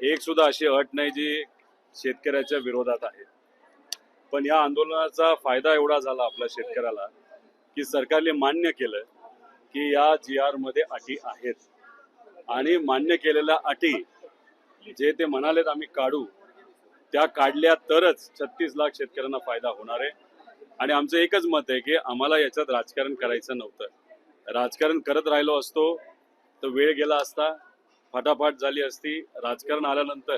एक सुद्धा अशी अट नाही जी शेतकऱ्याच्या विरोधात आहे. पण या आंदोलनाचा फायदा एवढा झाला आपल्या शेतकऱ्याला की सरकारने मान्य केलं की या GR मध्ये अटी आहेत आणि मान्य केलेल्या अटी जे ते म्हणालेत आम्ही काढू त्या काढल्या तरच 36 लाख शेतकऱ्यांना फायदा होणार आहे. आणि आमचं एकच मत आहे की आम्हाला याच्यात राजकारण करायचं नव्हतं. राजकारण करत राहिलो असतो तर वेळ गेला असता, फाटाफाट झाली असती. राजकारण आल्यानंतर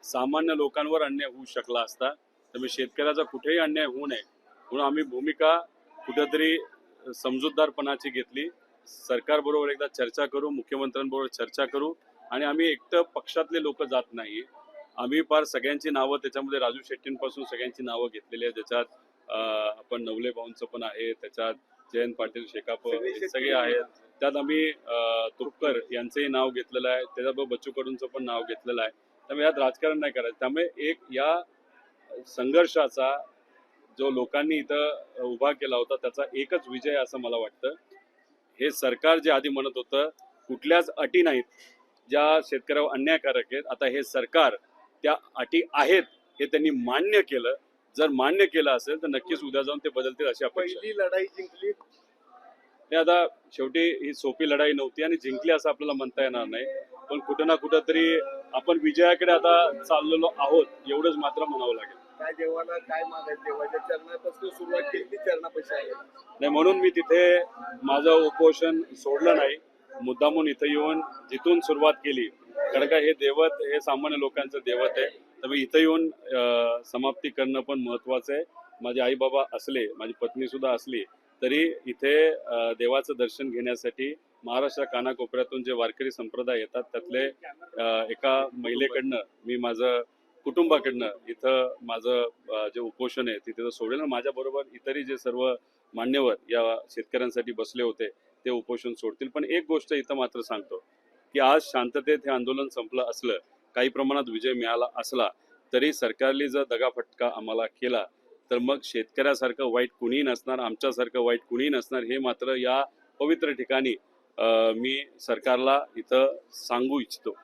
सामान्य लोकांवर अन्याय होऊ शकला असता. त्यामुळे शेतकऱ्याचा कुठेही अन्याय होऊ नये म्हणून आम्ही भूमिका कुठेतरी समजूतदारपणाची घेतली. सरकारबरोबर एकदा चर्चा करू, मुख्यमंत्र्यांबरोबर चर्चा करू आणि आम्ही एकटं पक्षातले लोक जात नाही. आम्ही फार सगळ्यांची नावं त्याच्यामध्ये राजू शेट्टींपासून सगळ्यांची नावं घेतलेली आहेत. ज्याच्यात आपण नवले भाऊंचं पण आहे, त्याच्यात जयंत पाटील शेकाप सगळे आहेत. त्यात आम्ही तुपकर यांचंही नाव घेतलेलं आहे, त्याच्याबरोबर बच्चू कडूंचं पण नाव घेतलेलं आहे. त्यामुळे यात राजकारण नाही करायचं. त्यामुळे एक या संघर्षाचा जो लोकांनी इथं उभा केला होता त्याचा एकच विजय असं मला वाटतं. हे सरकार जे आधी म्हणत होतं कुठल्याच अटी नाहीत ज्या शेतकऱ्यावर अन्यायकारक आहेत, आता हे सरकार त्या अटी आहेत हे त्यांनी मान्य केलं. जर मान्य केलं असेल तर नक्कीच उद्या जाऊन ते बदलतील अशी अपेक्षा. पहिली लढाई जिंकली ते आता शेवटी ही सोपी लढाई नव्हती आणि जिंकली असं आपल्याला म्हणता येणार नाही. पण कुठं ना कुठं तरी आपण विजयाकडे आता चाललेलो आहोत एवढंच मात्र म्हणावं लागेल. काय देवाला काय मागायचं, देवाच्या चरणापासून सुरुवात केली ती चरणापाशी आहे. नाही म्हणून मी तिथे माझं उपोषण सोडलं नाही. मुद्दामून इथं येऊन जिथून सुरुवात केली, कारण का हे दैवत हे सामान्य लोकांचं दैवत आहे. तर मी इथं येऊन समाप्ती करणं पण महत्वाचं आहे. माझे आई बाबा असले, माझी पत्नी सुद्धा असली तरी इथे देवाचं दर्शन घेण्यासाठी महाराष्ट्र कानाकोपऱ्यातून जे वारकरी संप्रदाय येतात त्यातले एका महिलेकडनं मी माझं कुटुंबाकडनं इथं माझं जे उपोषण आहे तिथे सोडेल. माझ्याबरोबर इतरही जे सर्व मान्यवर या शेतकऱ्यांसाठी बसले होते ते उपोषण सोडतील. पण एक गोष्ट इथं मात्र सांगतो की आज शांततेत हे आंदोलन संपलं असलं, काही प्रमाणात विजय मिळाला असला तरी सरकारने जर दगाफटका आम्हाला केला तर मग शेतकऱ्यासारखं वाईट कुणीही नसणार, आमच्यासारखं वाईट कुणीही नसणार. हे मात्र या पवित्र ठिकाणी मी सरकारला इथं सांगू इच्छितो.